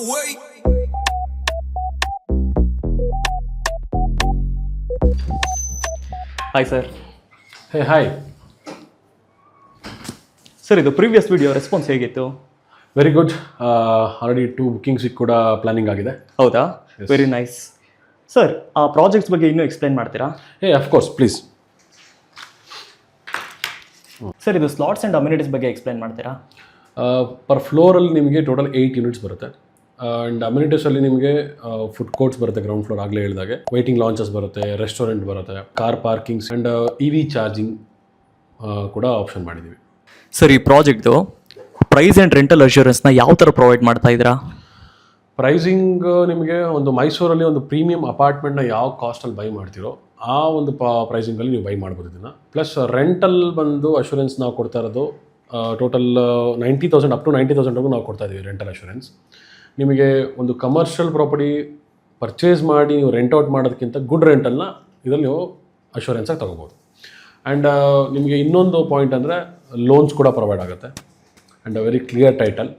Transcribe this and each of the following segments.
away. Hi sir. Hey hi sir, ಇದು previous video response ಹೇಗಿತ್ತು? Very good. Already 2 ಬುಕ್ಕಿಂಗ್ಸಿಗೆ ಕೂಡ ಪ್ಲಾನಿಂಗ್ ಆಗಿದೆ. ಹೌದಾ? Very nice. ಸರ್, ಆ ಪ್ರಾಜೆಕ್ಟ್ಸ್ ಬಗ್ಗೆ ಇನ್ನೂ ಎಕ್ಸ್ಪ್ಲೈನ್ ಮಾಡ್ತೀರಾ? Hey of course please. ಸರ್, ಇದು ಸ್ಲಾಟ್ಸ್ ಆ್ಯಂಡ್ ಅಮ್ಯುನಿಟೀಸ್ ಬಗ್ಗೆ ಎಕ್ಸ್ಪ್ಲೈನ್ ಮಾಡ್ತೀರಾ? ಪರ್ ಫ್ಲೋರಲ್ಲಿ ನಿಮಗೆ ಟೋಟಲ್ 8 ಯೂನಿಟ್ಸ್ ಬರುತ್ತೆ. ಆ್ಯಂಡ್ ಅಮ್ಯುನಿಟೀಸಲ್ಲಿ ನಿಮಗೆ ಫುಡ್ ಕೋರ್ಟ್ಸ್ ಬರುತ್ತೆ, ಗ್ರೌಂಡ್ ಫ್ಲೋರ್ ಆಗಲೇ ಹೇಳಿದಾಗೆ. ವೆಯ್ಟಿಂಗ್ ಲಾಂಚಸ್ ಬರುತ್ತೆ, ರೆಸ್ಟೋರೆಂಟ್ ಬರುತ್ತೆ, car parkings and EV charging ಕೂಡ ಆಪ್ಷನ್ ಮಾಡಿದ್ದೀವಿ. ಸರ್, ಈ ಪ್ರಾಜೆಕ್ಟ್ದು ಪ್ರೈಸ್ ಆ್ಯಂಡ್ ರೆಂಟಲ್ ಅಶ್ಯೂರೆನ್ಸ್ನ ಯಾವ ಥರ ಪ್ರೊವೈಡ್ ಮಾಡ್ತಾ ಇದ್ದೀರಾ? ಪ್ರೈಸಿಂಗ್ ನಿಮಗೆ ಒಂದು ಮೈಸೂರಲ್ಲಿ ಒಂದು ಪ್ರೀಮಿಯಂ ಅಪಾರ್ಟ್ಮೆಂಟ್ನ ಯಾವ ಕಾಸ್ಟಲ್ಲಿ ಬೈ ಮಾಡ್ತೀರೋ ಆ ಒಂದು ಪ್ರೈಸಿಂಗಲ್ಲಿ ನೀವು ಬೈ ಮಾಡ್ಬೋದು ಇದನ್ನು. ಪ್ಲಸ್ ರೆಂಟಲ್ ಬಂದು ಅಶ್ಯೂರೆನ್ಸ್ ನಾವು ಕೊಡ್ತಾ ಇರೋದು ಟೋಟಲ್ 90,000 ಅಪ್ ಟು 90,000ವರೆಗೂ ನಾವು ಕೊಡ್ತಾ ಇದ್ದೀವಿ ರೆಂಟಲ್ ಅಶ್ಯೂರೆನ್ಸ್. ನಿಮಗೆ ಒಂದು ಕಮರ್ಷಿಯಲ್ ಪ್ರಾಪರ್ಟಿ ಪರ್ಚೇಸ್ ಮಾಡಿ ನೀವು ರೆಂಟ್ ಔಟ್ ಮಾಡೋದಕ್ಕಿಂತ ಗುಡ್ ರೆಂಟಲ್ನ ಇದರಲ್ಲಿ ನೀವು ಅಶ್ಯೂರೆನ್ಸಾಗಿ ತೊಗೋಬೋದು. ಆ್ಯಂಡ್ ನಿಮಗೆ ಇನ್ನೊಂದು ಪಾಯಿಂಟ್ ಅಂದರೆ ಲೋನ್ಸ್ ಕೂಡ ಪ್ರೊವೈಡ್ ಆಗುತ್ತೆ and very clear title.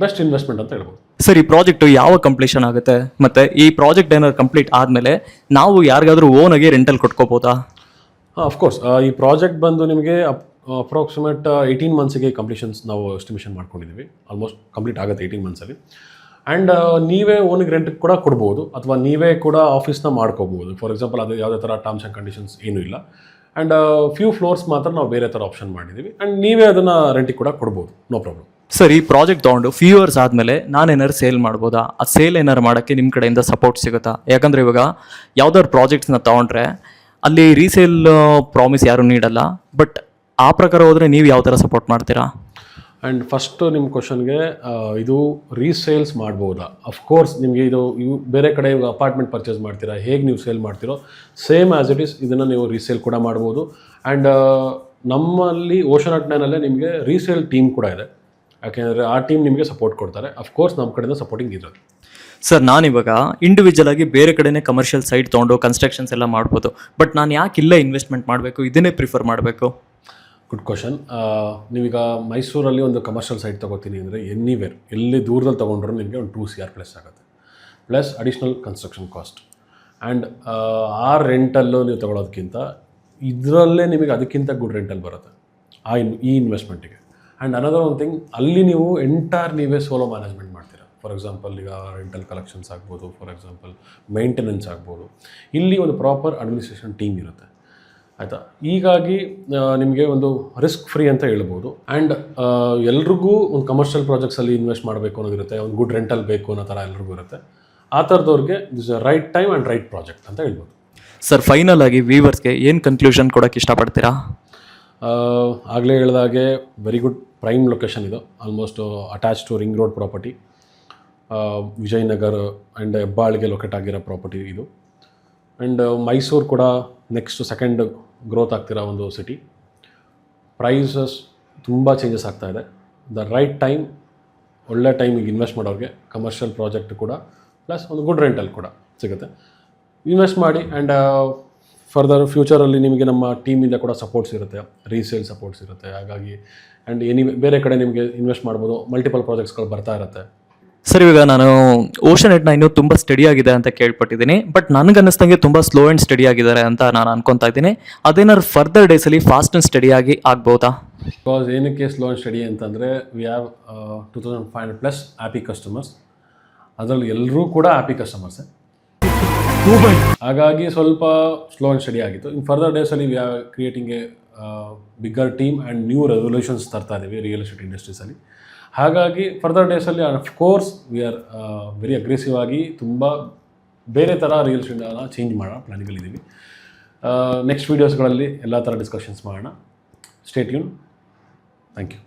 Best investment ಅಂತ ಹೇಳ್ಬೋದು. ಸರ್, ಈ ಪ್ರಾಜೆಕ್ಟು ಯಾವ ಕಂಪ್ಲೀಷನ್ ಆಗುತ್ತೆ? ಮತ್ತು ಈ ಪ್ರಾಜೆಕ್ಟ್ ಏನಾದ್ರು ಕಂಪ್ಲೀಟ್ ಆದಮೇಲೆ ನಾವು ಯಾರಿಗಾದ್ರೂ ಓನಾಗಿ ರೆಂಟಲ್ ಕೊಟ್ಕೋಬೋದಾ? ಅಫ್ಕೋರ್ಸ್. ಈ ಪ್ರಾಜೆಕ್ಟ್ ಬಂದು ನಿಮಗೆ ಅಪ್ರಾಕ್ಸಿಮೇಟ್ 18 ಮಂತ್ಸಿಗೆ ಕಂಪ್ಲೀಷನ್ಸ್ ನಾವು ಎಸ್ಟಿಮೇಷನ್ ಮಾಡ್ಕೊಂಡಿದ್ದೀವಿ. ಆಲ್ಮೋಸ್ಟ್ ಕಂಪ್ಲೀಟ್ ಆಗುತ್ತೆ 18 ಮಂತ್ಸಲ್ಲಿ. ಆ್ಯಂಡ್ ನೀವೇ ಓನಿಗೆ ರೆಂಟ್ಗೆ ಕೂಡ ಕೊಡ್ಬೋದು ಅಥವಾ ನೀವೇ ಕೂಡ ಆಫೀಸ್ನ ಮಾಡ್ಕೋಬೋದು. ಫಾರ್ ಎಕ್ಸಾಂಪಲ್ ಅದು ಯಾವುದೇ ಥರ ಟರ್ಮ್ಸ್ ಆ್ಯಂಡ್ ಕಂಡೀಷನ್ಸ್ ಏನೂ ಇಲ್ಲ. ಆ್ಯಂಡ್ ಫ್ಯೂ ಫ್ಲೋರ್ಸ್ ಮಾತ್ರ ನಾವು ಬೇರೆ ಥರ ಆಪ್ಷನ್ ಮಾಡಿದ್ದೀವಿ. ಆ್ಯಂಡ್ ನೀವೇ ಅದನ್ನು ರೆಂಟಿಗೆ ಕೂಡ ಕೊಡ್ಬೋದು, ನೋ ಪ್ರಾಬ್ಲಮ್. ಸರ್, ಈ ಪ್ರಾಜೆಕ್ಟ್ ತೊಗೊಂಡು ಫ್ಯೂ ಇಯರ್ಸ್ ಆದಮೇಲೆ ನಾನೇನಾದ್ರು ಸೇಲ್ ಮಾಡ್ಬೋದಾ? ಆ ಸೇಲ್ ಏನಾರು ಮಾಡೋಕ್ಕೆ ನಿಮ್ಮ ಕಡೆಯಿಂದ ಸಪೋರ್ಟ್ ಸಿಗುತ್ತಾ? ಯಾಕಂದರೆ ಇವಾಗ ಯಾವ್ದಾದ್ರು ಪ್ರಾಜೆಕ್ಟ್ಸ್ನ ತೊಗೊಂಡ್ರೆ ಅಲ್ಲಿ ರೀಸೇಲ್ ಪ್ರಾಮಿಸ್ ಯಾರೂ ನೀಡಲ್ಲ. ಬಟ್ ಆ ಪ್ರಕಾರ ಹೋದರೆ ನೀವು ಯಾವ ಥರ ಸಪೋರ್ಟ್ ಮಾಡ್ತೀರಾ? ಆ್ಯಂಡ್ ಫಸ್ಟು ನಿಮ್ಮ ಕ್ವಶನ್ಗೆ ಇದು ರೀಸೇಲ್ಸ್ ಮಾಡ್ಬೋದಾ? ಅಫ್ಕೋರ್ಸ್ ನಿಮಗೆ ಇದು ಬೇರೆ ಕಡೆ ಇವಾಗ ಅಪಾರ್ಟ್ಮೆಂಟ್ ಪರ್ಚೇಸ್ ಮಾಡ್ತೀರಾ, ಹೇಗೆ ನೀವು ಸೇಲ್ ಮಾಡ್ತೀರೋ ಸೇಮ್ ಆ್ಯಸ್ ಇಟ್ ಈಸ್ ಇದನ್ನು ನೀವು ರೀಸೇಲ್ ಕೂಡ ಮಾಡ್ಬೋದು. ಆ್ಯಂಡ್ ನಮ್ಮಲ್ಲಿ ಓಷನ್@9 ನಿಮಗೆ ರೀಸೇಲ್ ಟೀಮ್ ಕೂಡ ಇದೆ. ಯಾಕೆಂದರೆ ಆ ಟೀಮ್ ನಿಮಗೆ ಸಪೋರ್ಟ್ ಕೊಡ್ತಾರೆ. ಅಫ್ಕೋರ್ಸ್ ನಮ್ಮ ಕಡೆಯಿಂದ ಸಪೋರ್ಟಿಂಗ್ ಇರೋದು. ಸರ್, ನಾನಿವಾಗ ಇಂಡಿವಿಜುವಲ್ ಆಗಿ ಬೇರೆ ಕಡೆನೇ ಕಮರ್ಷಿಯಲ್ ಸೈಟ್ ತೊಗೊಂಡು ಕನ್ಸ್ಟ್ರಕ್ಷನ್ಸ್ ಎಲ್ಲ ಮಾಡ್ಬೋದು. ಬಟ್ ನಾನು ಯಾಕೆ ಇಲ್ಲೇ ಇನ್ವೆಸ್ಟ್ಮೆಂಟ್ ಮಾಡಬೇಕು, ಇದನ್ನೇ ಪ್ರಿಫರ್ ಮಾಡಬೇಕು? Good question. ನೀವೀಗ ಮೈಸೂರಲ್ಲಿ ಒಂದು ಕಮರ್ಷಿಯಲ್ ಸೈಟ್ ತೊಗೋತೀನಿ ಅಂದರೆ ಎನಿವೇರ್ ಎಲ್ಲಿ ದೂರದಲ್ಲಿ ತೊಗೊಂಡ್ರೂ ನಿಮಗೆ ಒಂದು 2 CR ಪ್ಲಸ್ ಆಗುತ್ತೆ. Plus additional construction cost. And ಆ ರೆಂಟಲ್ಲು ನೀವು ತೊಗೊಳೋದಕ್ಕಿಂತ ಇದರಲ್ಲೇ ನಿಮಗೆ ಅದಕ್ಕಿಂತ ಗುಡ್ ರೆಂಟಲ್ ಬರುತ್ತೆ ಈ ಇನ್ವೆಸ್ಟ್ಮೆಂಟಿಗೆ. ಆ್ಯಂಡ್ ಅನದರ್ ಒನ್ ಥಿಂಗ್, ಅಲ್ಲಿ ನೀವು ನೀವೇ ಸೋಲೋ ಮ್ಯಾನೇಜ್ಮೆಂಟ್ ಮಾಡ್ತೀರಾ. ಫಾರ್ ಎಕ್ಸಾಂಪಲ್ ಈಗ ರೆಂಟಲ್ ಕಲೆಕ್ಷನ್ಸ್ ಆಗ್ಬೋದು, ಫಾರ್ ಎಕ್ಸಾಂಪಲ್ ಮೇಂಟೆನೆನ್ಸ್ ಆಗ್ಬೋದು. ಇಲ್ಲಿ ಒಂದು ಪ್ರಾಪರ್ ಅಡ್ಮಿನಿಸ್ಟ್ರೇಷನ್ ಟೀಮ್ ಇರುತ್ತೆ, ಆಯಿತಾ. ಹೀಗಾಗಿ ನಿಮಗೆ ಒಂದು ರಿಸ್ಕ್ ಫ್ರೀ ಅಂತ ಹೇಳ್ಬೋದು. ಆ್ಯಂಡ್ ಎಲ್ರಿಗೂ ಒಂದು ಕಮರ್ಷಿಯಲ್ ಪ್ರಾಜೆಕ್ಟ್ಸಲ್ಲಿ ಇನ್ವೆಸ್ಟ್ ಮಾಡಬೇಕು ಅನ್ನೋದಿರುತ್ತೆ, ಒಂದು ಗುಡ್ ರೆಂಟಲ್ ಬೇಕು ಅನ್ನೋ ಥರ ಎಲ್ರಿಗೂ ಇರುತ್ತೆ. ಆ ಥರದವ್ರಿಗೆ this a right time and right project ಅಂತ ಹೇಳ್ಬೋದು. ಸರ್, ಫೈನಲ್ ಆಗಿ ವ್ಯೂವರ್ಸ್ಗೆ ಏನು ಕನ್ಕ್ಲೂಷನ್ ಕೊಡೋಕ್ಕೆ ಇಷ್ಟಪಡ್ತೀರಾ? ಆಗಲೇ ಹೇಳಿದಾಗೆ ವೆರಿ ಗುಡ್ ಪ್ರೈಮ್ ಲೊಕೇಶನ್ ಇದು. Almost attach to ring road property, Vijayanagar and ಹೆಬ್ಬಾಳ್ಗೆ ಲೊಕೇಟ್ ಆಗಿರೋ ಪ್ರಾಪರ್ಟಿ ಇದು. ಆ್ಯಂಡ್ ಮೈಸೂರು ಕೂಡ ನೆಕ್ಸ್ಟ್ ಸೆಕೆಂಡ್ ಗ್ರೋತ್ ಆಗ್ತಿರೋ ಒಂದು ಸಿಟಿ. ಪ್ರೈಸಸ್ ತುಂಬ ಚೇಂಜಸ್ ಆಗ್ತಾಯಿದೆ. ದ ರೈಟ್ ಟೈಮ್, ಒಳ್ಳೆ ಟೈಮಿಗೆ ಇನ್ವೆಸ್ಟ್ ಮಾಡೋರಿಗೆ ಕಮರ್ಷಿಯಲ್ ಪ್ರಾಜೆಕ್ಟ್ ಕೂಡ ಪ್ಲಸ್ ಒಂದು ಗುಡ್ ರೆಂಟಲ್ ಕೂಡ ಸಿಗುತ್ತೆ. ಇನ್ವೆಸ್ಟ್ ಮಾಡಿ. ಆ್ಯಂಡ್ ಫರ್ದರ್ ಫ್ಯೂಚರಲ್ಲಿ ನಿಮಗೆ ನಮ್ಮ ಟೀಮಿಂದ ಕೂಡ ಸಪೋರ್ಟ್ಸ್ ಇರುತ್ತೆ, ರೀಸೇಲ್ ಸಪೋರ್ಟ್ಸ್ ಇರುತ್ತೆ. ಹಾಗಾಗಿ ಆ್ಯಂಡ್ ಬೇರೆ ಕಡೆ ನಿಮಗೆ ಇನ್ವೆಸ್ಟ್ ಮಾಡ್ಬೋದು, ಮಲ್ಟಿಪಲ್ ಪ್ರಾಜೆಕ್ಟ್ಸ್ಗಳು ಬರ್ತಾ ಇರುತ್ತೆ. ಸರ್, ಇವಾಗ ನಾನು ಓಷನ್@9 ತುಂಬ ಸ್ಟಡಿ ಆಗಿದೆ ಅಂತ ಕೇಳ್ಪಟ್ಟಿದ್ದೀನಿ. ಬಟ್ ನನಗನ್ನಿಸ್ತಂಗೆ ತುಂಬ ಸ್ಲೋ ಆ್ಯಂಡ್ ಸ್ಟಡಿ ಆಗಿದ್ದಾರೆ ಅಂತ ನಾನು ಅನ್ಕೊತಾ ಇದ್ದೀನಿ. ಅದೇನಾದ್ರು ಫರ್ದರ್ ಡೇಸಲ್ಲಿ ಫಾಸ್ಟ್ ಆ್ಯಂಡ್ ಸ್ಟಡಿ ಆಗಿ ಆಗ್ಬೋದಾ? ಬಿಕಾಸ್ ಏನಕ್ಕೆ ಸ್ಲೋ ಆ್ಯಂಡ್ ಸ್ಟಡಿ ಅಂತಂದರೆ ವಿ ಹ್ಯಾವ್ 2500+ ಹ್ಯಾಪಿ ಕಸ್ಟಮರ್ಸ್. ಅದರಲ್ಲಿ ಎಲ್ಲರೂ ಕೂಡ ಹ್ಯಾಪಿ ಕಸ್ಟಮರ್ಸೇ. ಹಾಗಾಗಿ ಸ್ವಲ್ಪ ಸ್ಲೋ ಆ್ಯಂಡ್ ಸ್ಟಡಿ ಆಗಿತ್ತು. ಇನ್ ಫರ್ದರ್ ಡೇಸಲ್ಲಿ we are creating A bigger team and new revolutions ತರ್ತಾ ಇದ್ದೀವಿ ರಿಯಲ್ ಎಸ್ಟೇಟ್ ಇಂಡಸ್ಟ್ರೀಸಲ್ಲಿ. ಹಾಗಾಗಿ ಫರ್ದರ್ ಡೇಸಲ್ಲಿ of course we are very aggressive ಆಗಿ ತುಂಬ ಬೇರೆ ಥರ ರಿಯಲ್ ಎಸ್ಟೇಟನ್ನು ಚೇಂಜ್ ಮಾಡೋ ಪ್ಲಾನಿಂಗಲ್ಲಿದ್ದೀವಿ. ನೆಕ್ಸ್ಟ್ ವೀಡಿಯೋಸ್ಗಳಲ್ಲಿ ಎಲ್ಲ ಥರ ಡಿಸ್ಕಷನ್ಸ್ ಮಾಡೋಣ. Stay tune. Thank you.